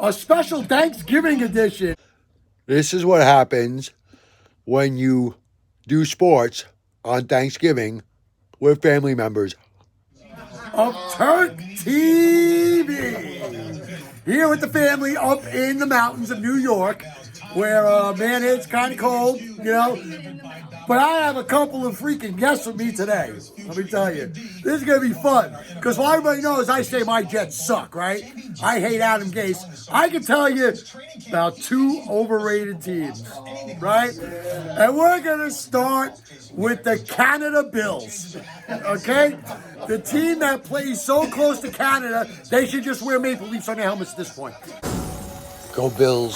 A special Thanksgiving edition. This is what happens when you do sports on Thanksgiving with family members. Of Turk TV. Here with the family up in the mountains of New York, where, man, it's kind of cold, you know. But I have a couple of freaking guests with me today. Let me tell you. This is going to be fun. Because while everybody knows I say my Jets suck, right? I hate Adam Gase. I can tell you about two overrated teams, right? And we're going to start with the Canada Bills, okay? The team that plays so close to Canada, they should just wear Maple Leafs on their helmets at this point. Go Bills.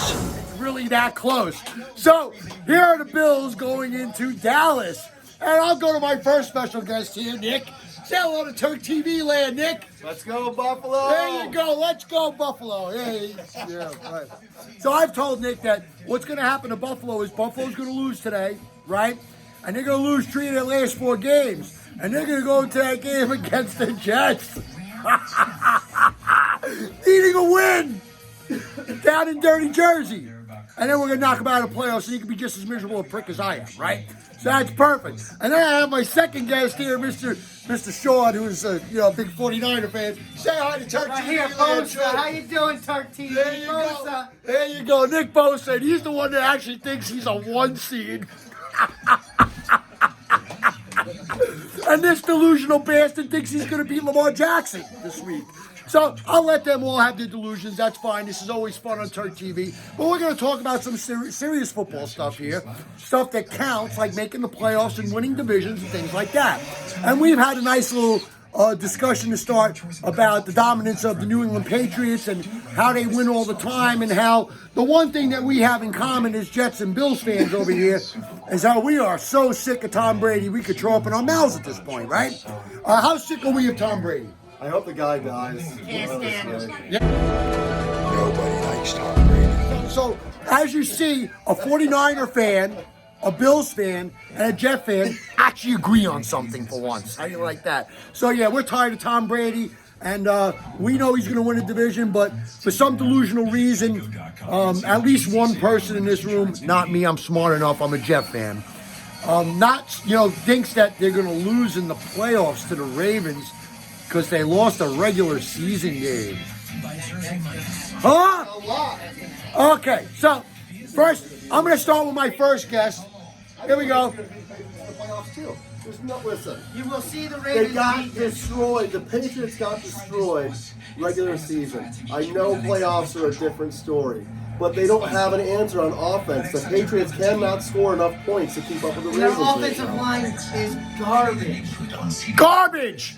Really that close. So here are the Bills going into Dallas. And I'll go to my first special guest here, Nick. Say hello to Turk TV land, Nick. Let's go, Buffalo. There you go. Let's go, Buffalo. Yeah, right. So I've told Nick that what's going to happen to Buffalo is Buffalo's going to lose today, right? And they're going to lose 3 of their last 4 games. And they're going to go into that game against the Jets. Needing a win. Down in dirty Jersey. And then we're going to knock him out of the playoffs so he can be just as miserable a prick as I am, right? So that's perfect. And then I have my second guest here, Mr. Sean, who's a big 49er fan. Say hi to Turk TV. Here, Bosa. How you doing, Turk TV? There you Bosa. go. There you go. Nick Bosa. And he's the one that actually thinks he's a 1 seed. And this delusional bastard thinks he's going to beat Lamar Jackson this week. So I'll let them all have their delusions. That's fine. This is always fun on Turk TV. But we're going to talk about some serious football stuff here. Stuff that counts, like making the playoffs and winning divisions and things like that. And we've had a nice little discussion to start about the dominance of the New England Patriots and how they win all the time, and how the one thing that we have in common as Jets and Bills fans over here is how we are so sick of Tom Brady we could throw up in our mouths at this point, right? How sick are we of Tom Brady? I hope the guy dies. Can't stand him. Nobody likes Tom Brady. So, as you see, a 49er fan, a Bills fan, and a Jet fan actually agree on something for once. How do you like that? So, yeah, we're tired of Tom Brady, and we know he's going to win a division, but for some delusional reason, at least one person in this room, not me, I'm smart enough, I'm a Jet fan, thinks that they're going to lose in the playoffs to the Ravens because they lost a regular season game. Huh? Okay, so first, I'm going to start with my first guest. Here we go. Listen, You will see the they Ravens got beat this. destroyed. The Patriots got destroyed regular season. I know playoffs are a different story, but they don't have an answer on offense. The Patriots cannot score enough points to keep up with the Their Ravens. offensive line is garbage. Garbage!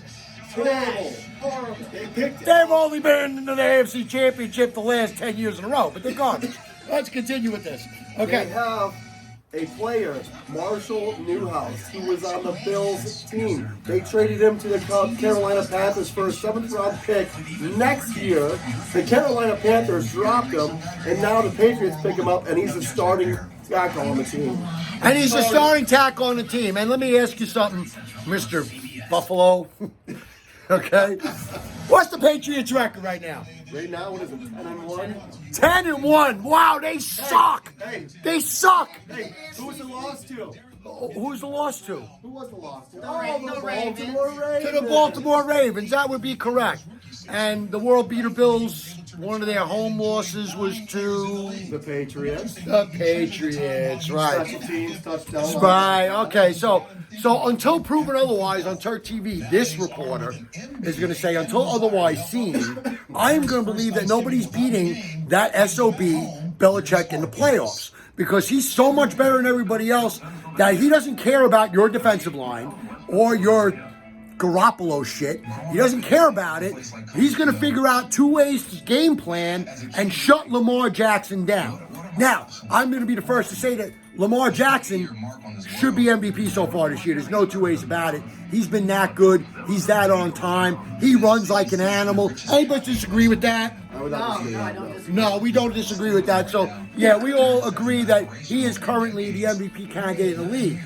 Terrible. Horrible. They picked They've only been in the AFC Championship the last 10 years in a row, but they're garbage. Let's continue with this. They Okay. have a player, Marshall Newhouse, who was on the Bills team. They traded him to the Carolina Panthers for a 7th-round pick next year. The Carolina Panthers dropped him, and now the Patriots pick him up, and he's a starting tackle on the team. And he's the starting tackle on the team. And let me ask you something, Mr. Buffalo. Okay? What's the Patriots' record right now? Right now, what is it, 10-1? 10-1. Wow, they suck. Hey. They suck. Hey, who was the loss to? Who's the loss to? Who was the loss to? The Baltimore Ravens. Ravens. To the Baltimore Ravens. That would be correct. And the World Beater Bills, one of their home losses was to The Patriots. the Patriots, right? Special teams, touchdown. Right, okay, so until proven otherwise on Turk TV, this reporter is going to say, until otherwise seen, I'm going to believe that nobody's beating that SOB Belichick in the playoffs, because he's so much better than everybody else that he doesn't care about your defensive line or your Garoppolo shit. He doesn't care about it. He's going to figure out 2 ways to game plan and shut Lamar Jackson down. Now, I'm going to be the first to say that Lamar Jackson should be MVP so far this year. There's no 2 ways about it. He's been that good. He's that on time. He runs like an animal. Anybody disagree with that? I would No, not no, I disagree. don't disagree. No, we don't disagree with that. So, yeah, we all agree that he is currently the MVP candidate in the league.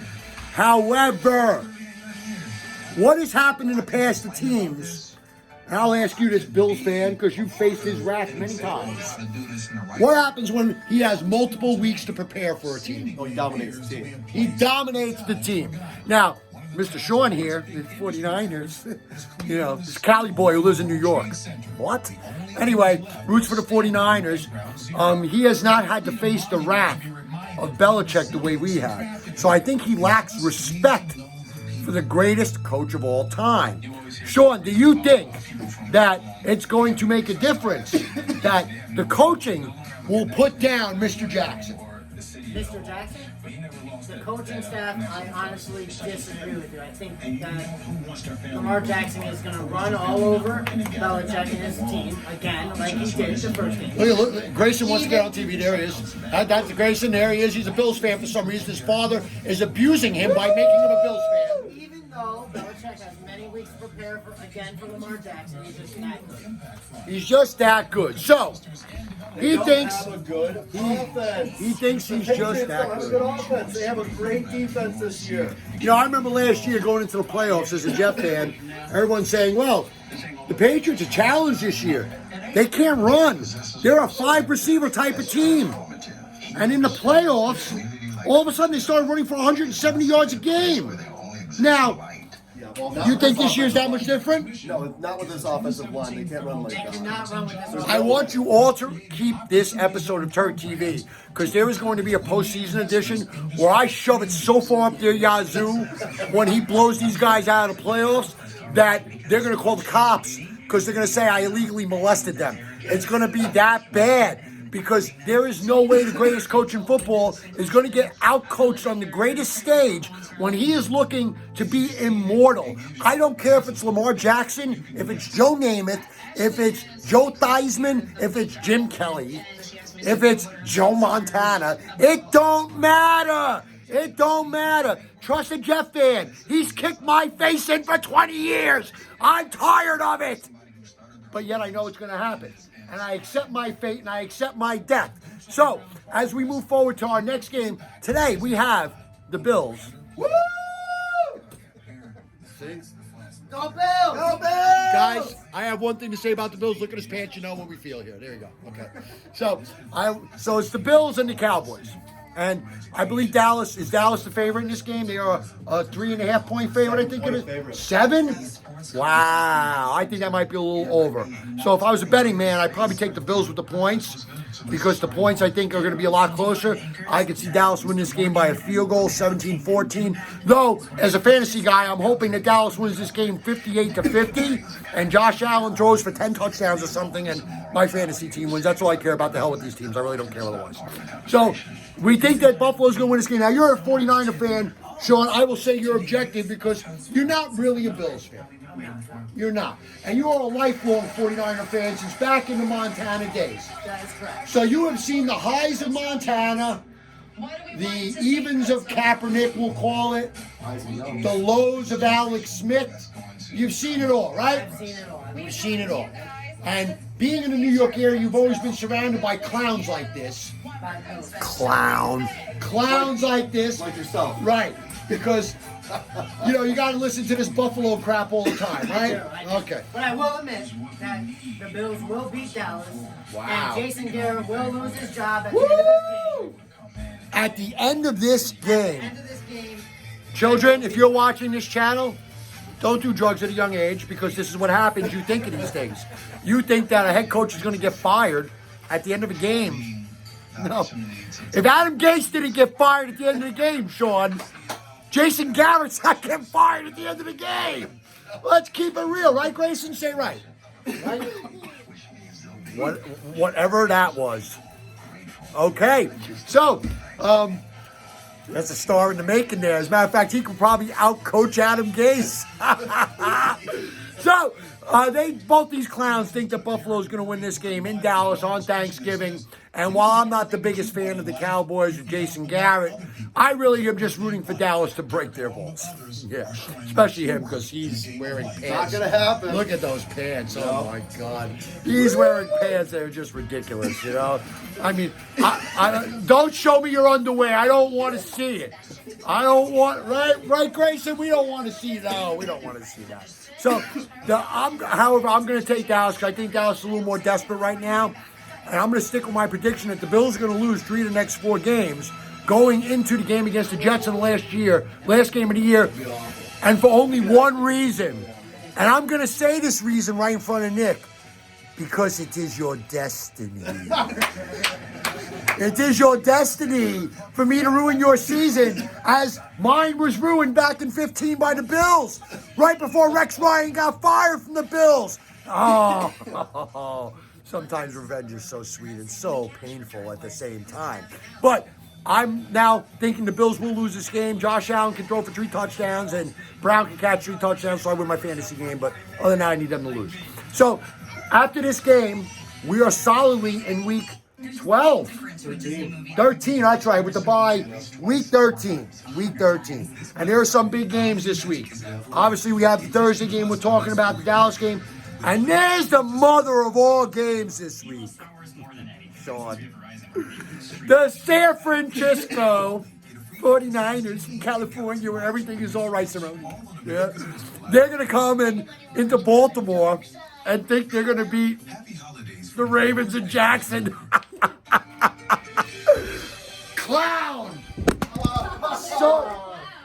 However, what has happened in the past to teams, and I'll ask you this, Bills fan, because you've faced his wrath many times. What happens when he has multiple weeks to prepare for a team? Oh, he dominates the team. He dominates the team. Now, Mr. Sean here, the 49ers, this Cali boy who lives in New York. What? Anyway, roots for the 49ers. He has not had to face the wrath of Belichick the way we have. So I think he lacks respect for the greatest coach of all time. Sean, do you think that it's going to make a difference that the coaching will put down Mr. Jackson? Mr. Jackson? The coaching staff, I honestly disagree with you. I think that Lamar Jackson is going to run all over Belichick and his team again, like he did the first game. Look, Grayson wants to get on TV. There he is. That's Grayson. There he is. He's a Bills fan for some reason. His father is abusing him by making him a Bills fan. Even though Belichick has many weeks to prepare for Lamar Jackson, he's just that good. He's just that good. So, he thinks Have a good offense. he thinks he's The just Patriots that don't have a good. good offense. They have a great defense this year. I remember last year going into the playoffs as a Jet fan, everyone saying, well, the Patriots are challenged this year. They can't run. They're a 5-receiver type of team. And in the playoffs, all of a sudden they started running for 170 yards a game. Now, you think this year's that much different? No, not with this offensive line. They can't run like They that. cannot run with this. I want you all to keep this episode of Turk TV because there is going to be a postseason edition where I shove it so far up their yazoo when he blows these guys out of the playoffs that they're going to call the cops because they're going to say I illegally molested them. It's going to be that bad because there is no way the greatest coach in football is going to get out-coached on the greatest stage when he is looking to be immortal. I don't care if it's Lamar Jackson, if it's Joe Namath, if it's Joe Theismann, if it's Jim Kelly, if it's Joe Montana. It don't matter. It don't matter. Trust a Jeff fan. He's kicked my face in for 20 years. I'm tired of it. But yet I know it's going to happen. And I accept my fate and I accept my death. So, as we move forward to our next game, today we have the Bills. Woo! Go Bills! Go Bills! Guys, I have one thing to say about the Bills. Look at his pants, you know what we feel here. There you go. Okay. So it's the Bills and the Cowboys. And I believe Dallas is the favorite in this game. They are a 3.5 point favorite, I think it is. 7? Wow, I think that might be a little over. So if I was a betting man, I'd probably take the Bills with the points because the points I think are going to be a lot closer. I could see Dallas win this game by a field goal, 17-14. Though, as a fantasy guy, I'm hoping that Dallas wins this game 58-50 and Josh Allen throws for 10 touchdowns or something and my fantasy team wins. That's all I care about. The hell with these teams. I really don't care otherwise. So, we think that Buffalo's going to win this game. Now, you're a 49er fan, Sean. I will say you're objective because you're not really a Bills fan. You're not. And you are a lifelong 49er fan since back in the Montana days. That is correct. So you have seen the highs of Montana, the evens of Kaepernick, we'll call it, the lows of Alex Smith. You've seen it all, right? I've seen it all. You've seen it all. And being in the New York area, you've always been surrounded by clowns like this. Clowns like this. Like yourself. Right. Because, you got to listen to this Buffalo crap all the time, right? Okay. But I will admit that the Bills will beat Dallas. Wow. And Jason Garrett will lose his job at the end of this game. At the end of this game, End of this game. children, if you're watching this channel, don't do drugs at a young age because this is what happens. You think of these things. You think that a head coach is going to get fired at the end of a game. No. If Adam Gase didn't get fired at the end of the game, Sean, Jason Garrett's not getting fired at the end of the game. Let's keep it real, right, Grayson? Say right. Right? Whatever that was. Okay. So, that's a star in the making there. As a matter of fact, he could probably out-coach Adam Gase. So, both these clowns think that Buffalo's going to win this game in Dallas on Thanksgiving. And while I'm not the biggest fan of the Cowboys or Jason Garrett, I really am just rooting for Dallas to break their balls. Yeah, especially him because he's wearing pants. Not gonna happen. Look at those pants. Oh my God. He's wearing pants that are just ridiculous, you know? I mean, I don't show me your underwear. I don't want to see it. I don't want, right, Grayson? We don't want to see that. No, we don't want to see that. So, however, I'm going to take Dallas because I think Dallas is a little more desperate right now. And I'm going to stick with my prediction that the Bills are going to lose 3 of the next 4 games going into the game against the Jets in the last game of the year, and for only one reason. And I'm going to say this reason right in front of Nick, because it is your destiny. It is your destiny for me to ruin your season, as mine was ruined back in 15 by the Bills, right before Rex Ryan got fired from the Bills. Oh, sometimes revenge is so sweet and so painful at the same time. But I'm now thinking the Bills will lose this game. Josh Allen can throw for 3 touchdowns, and Brown can catch 3 touchdowns, so I win my fantasy game. But other than that, I need them to lose. So after this game, we are solidly in week 12. 13, that's right, with the bye. Week 13. And there are some big games this week. Obviously, we have the Thursday game we're talking about, the Dallas game. And there's the mother of all games this week, Sean. The San Francisco 49ers from California, where everything is all right surrounding. Yeah. They're going to come into Baltimore and think they're going to beat the Ravens in Jackson. Clown! So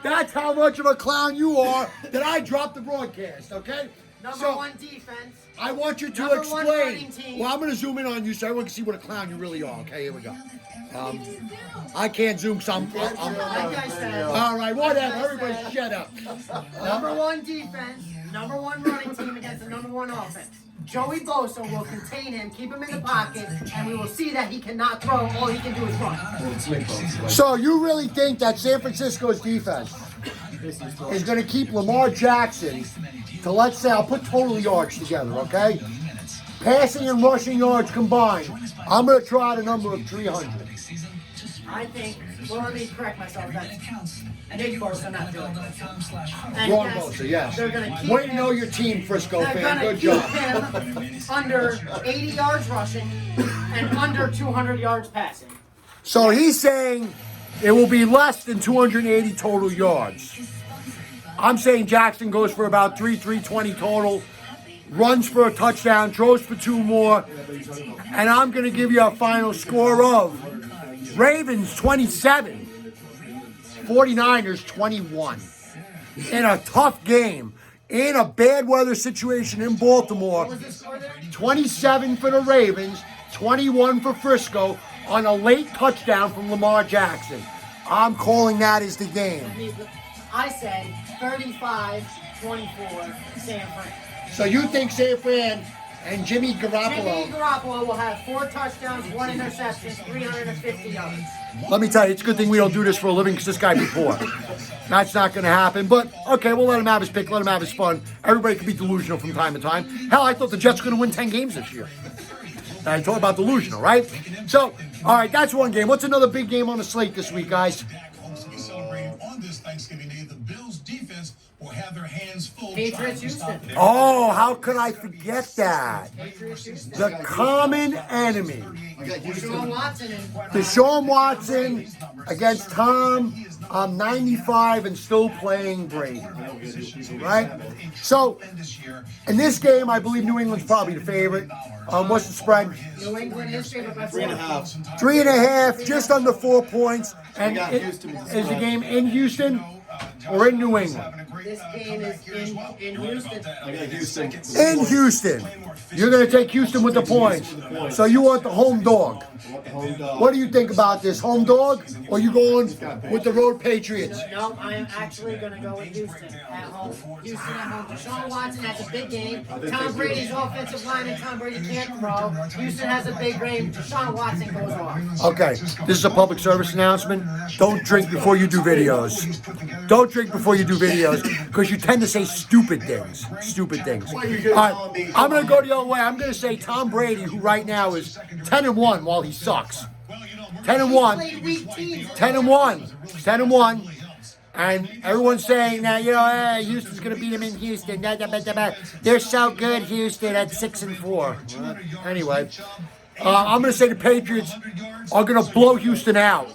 that's how much of a clown you are that I dropped the broadcast, okay? Number 1 defense. I want you to Number 1 explain. running team. Well, I'm going to zoom in on you so everyone can see what a clown you really are. Okay, here we go. I can't zoom because I'm Like I said. all right, whatever. Everybody shut up. Number 1 defense, number 1 running team against the number 1 offense. Joey Bosa will contain him, keep him in the pocket, and we will see that he cannot throw. All he can do is run. So you really think that San Francisco's defense is going to keep Lamar Jackson to, let's say, I'll put total yards together, okay? Passing and rushing yards combined, I'm going to try the number of 300. I think, well, let me correct myself. That's Nick Bosa, not Joey Bosa. And Ron yes, Bosa, yes. They're going to keep Way to know your team, Frisco They're fan. going Good to keep job. him under 80 yards rushing and under 200 yards passing. So he's saying it will be less than 280 total yards. I'm saying Jackson goes for about 320 total, runs for a touchdown, throws for 2 more, and I'm going to give you a final score of Ravens 27, 49ers 21. In a tough game, in a bad weather situation in Baltimore, What was the score there? 27 for the Ravens, 21 for Frisco on a late touchdown from Lamar Jackson. I'm calling that as the game. I said 35-24 San Fran. So you think San Fran and Jimmy Jimmy Garoppolo? Garoppolo will have 4 touchdowns, 1 interception, 350 yards. Let me tell you, it's a good thing we don't do this for a living because this guy be poor. That's not going to happen. But, okay, we'll let him have his pick. Let him have his fun. Everybody can be delusional from time to time. Hell, I thought the Jets were going to win 10 games this year. I talk about delusional, right? So, all right, that's one game. What's another big game on the slate this week, guys? Also celebrating on this Thanksgiving Day, the Bills defense will have their hands full. Patriots Houston. Oh, how could I forget that? Patriots Houston. The common enemy. Deshaun Watson and Deshaun Watson against Tom. I'm 95 and still playing Brady. Right? So, in this game, I believe New England's probably the favorite. What's the spread? New England is favored by 4. 3.5. 3.5, just under 4 points. And got it, Houston as is the well. game in Houston or in New England? This game is in Houston. I got Houston. In Houston. You're going to take Houston with the points. So you want the home dog. Home dog. What do you think about this? Home dog? Or you going with the road Patriots? No, I am actually going to go with Houston at home. Houston at home. Deshaun Watson has a big game. Tom Brady's offensive line and Tom Brady can't throw. Houston has a big game. Deshaun Watson goes off. Okay, this is a public service announcement. Don't drink before you do videos. Don't drink before you do videos. because you tend to say stupid things. Stupid things. All right, I'm going to go the other way. I'm going to say Tom Brady, who right now is 10-1 while he sucks. 10-1. 10-1. 10-1. And everyone's saying that, Houston's going to beat them in Houston. They're so good, Houston, at 6-4. Anyway, I'm going to say the Patriots are going to blow Houston out.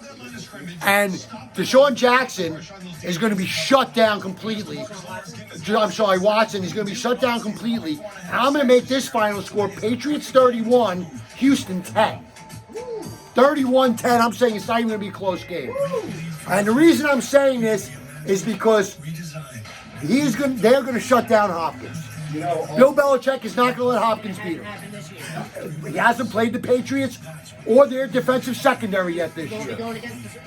And Deshaun Jackson is going to be shut down completely. I'm sorry, Watson is going to be shut down completely. And I'm going to make this final score Patriots 31, Houston 10. 31-10. I'm saying it's not even going to be a close game. And the reason I'm saying this is because they're going to shut down Hopkins. Bill Belichick is not going to let Hopkins beat him. He hasn't played the Patriots or their defensive secondary yet this year. Going against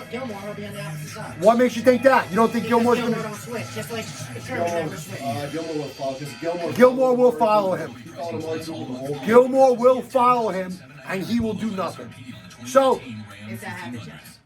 Gilmore, he'll be on the opposite side. What makes you think that? You don't think Gilmore's going Gilmore to... don't switch, just like Sherman never switched. Gilmore will follow. Gilmore will follow him. He called him on Google the whole game. Gilmore will follow him, and he will do nothing. So, If that happens, yes.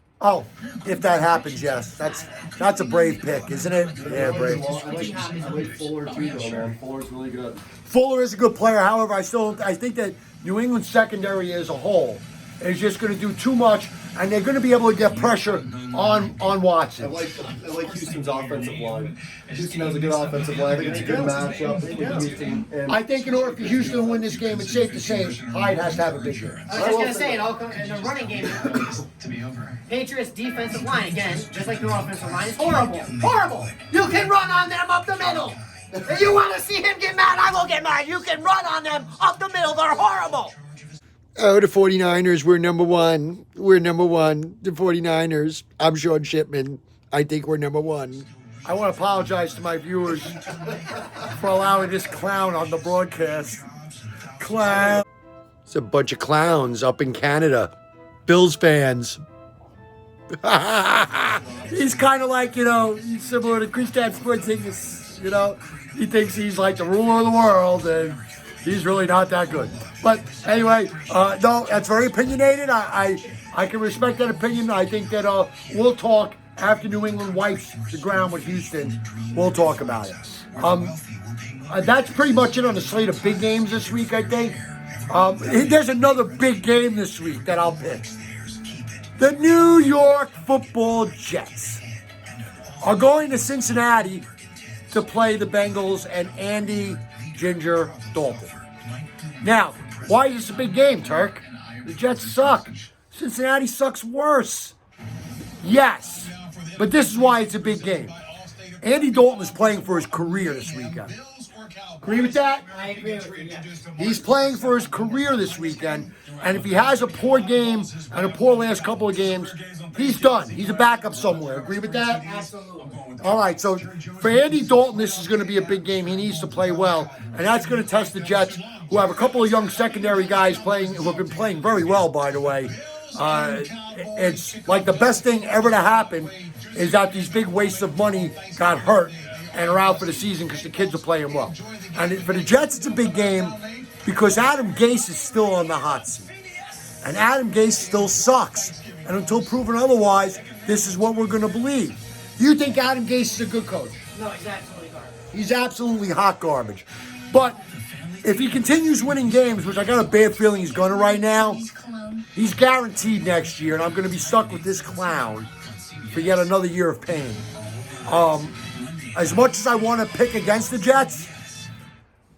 if that happens, yes. That's a brave pick, isn't it? Yeah, brave. I like Fuller too, though, man. Fuller's really good. Fuller is a good player. However, I think that New England secondary as a whole is just going to do too much, and they're going to be able to get pressure on Watson. I like Houston's offensive line. Houston has a good offensive line. I think it's a good matchup between Houston and. I think in order for Houston to win this game, it's safe to say Hyde has to have a big game. I was just going to say, it all comes in the running game. Patriots defensive line, again, just like their offensive line, is horrible. Horrible! You can run on them up the middle! If you want to see him get mad, I will get mad. You can run on them up the middle. They're horrible! Oh, the 49ers, we're number one. We're number one. The 49ers. I'm Sean Shipman. I think we're number one. I want to apologize to my viewers for allowing this clown on the broadcast. Clown. It's a bunch of clowns up in Canada. Bills fans. He's kind of like, he's similar to Kristaps Porzingis, He thinks he's like the ruler of the world, and he's really not that good. But anyway, no, that's very opinionated. I can respect that opinion. I think that we'll talk after New England wipes the ground with Houston. We'll talk about it. That's pretty much it on the slate of big games this week, I think. There's another big game this week that I'll pick. The New York Football Jets are going to Cincinnati to play the Bengals and Andy Ginger Dalton. Now, why is this a big game, Turk? The Jets suck. Cincinnati sucks worse. Yes, but this is why it's a big game. Andy Dalton is playing for his career this weekend. Agree with that? I agree with you, yes. He's playing for his career this weekend, and if he has a poor game and a poor last couple of games, he's done. He's a backup somewhere. Agree with that? Absolutely. All right, so for Andy Dalton, this is going to be a big game. He needs to play well, and that's going to test the Jets, who have a couple of young secondary guys playing, who have been playing very well, by the way. It's like the best thing ever to happen is that these big wastes of money got hurt and are out for the season because the kids are playing well. And for the Jets, it's a big game because Adam Gase is still on the hot seat. And Adam Gase still sucks. And until proven otherwise, this is what we're going to believe. Do you think Adam Gase is a good coach? No, he's absolutely garbage. He's absolutely hot garbage. But if he continues winning games, which I got a bad feeling he's going to right now, he's guaranteed next year, and I'm going to be stuck with this clown for yet another year of pain. As much as I want to pick against the Jets,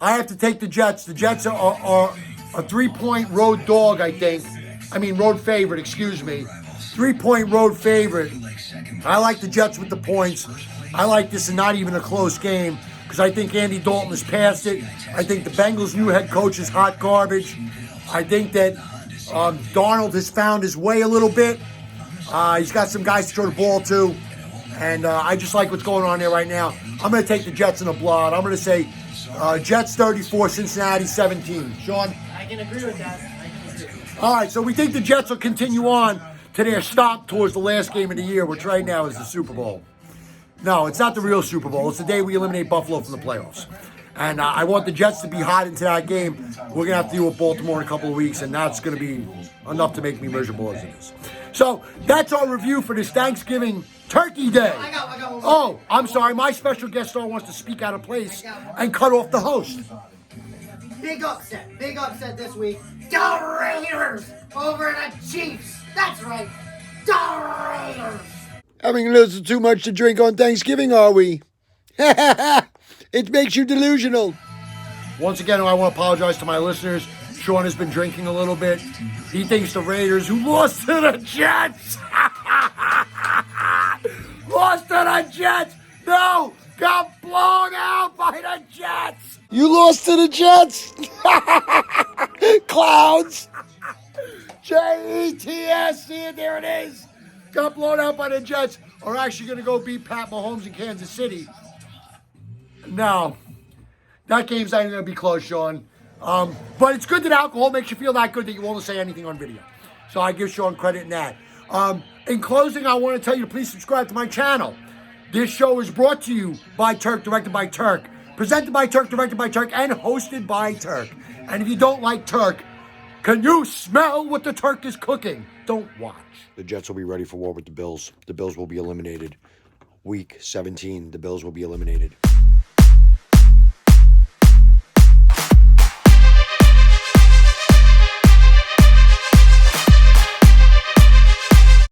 I have to take the Jets. The Jets are a 3-point road dog, I think. I mean, road favorite, excuse me. 3-point road favorite. I like the Jets with the points. I like this and not even a close game because I think Andy Dalton has passed it. I think the Bengals' new head coach is hot garbage. I think that Darnold has found his way a little bit. He's got some guys to throw the ball to. And I just like what's going on there right now. I'm going to take the Jets in the blood. I'm going to say Jets 34, Cincinnati 17. Sean? I can agree with that. All right, so we think the Jets will continue on to their stop towards the last game of the year, which right now is the Super Bowl. No, it's not the real Super Bowl. It's the day we eliminate Buffalo from the playoffs. And I want the Jets to be hot into that game. We're going to have to deal with Baltimore in a couple of weeks, and that's going to be enough to make me miserable as it is. So that's our review for this Thanksgiving Turkey Day. I got one more. Oh, I'm sorry. My special guest star wants to speak out of place and cut off the host. Big upset this week. The Raiders over the Chiefs. That's right, the Raiders. Having a little too much to drink on Thanksgiving, are we? It makes you delusional. Once again, I want to apologize to my listeners. Sean has been drinking a little bit. He thinks the Raiders, who lost to the Jets, lost to the Jets. No, got blown out by the Jets. You lost to the Jets? Clowns. Jets. See it, there it is. Got blown out by the Jets. Are actually going to go beat Pat Mahomes in Kansas City. No, that game's not even going to be close, Sean. But it's good that alcohol makes you feel that good that you won't say anything on video. So I give Sean credit in that. In closing, I want to tell you to please subscribe to my channel. This show is brought to you by Turk, directed by Turk, presented by Turk, directed by Turk, and hosted by Turk. And if you don't like Turk, can you smell what the Turk is cooking? Don't watch. The Jets will be ready for war with the Bills. The Bills will be eliminated. Week 17, the Bills will be eliminated.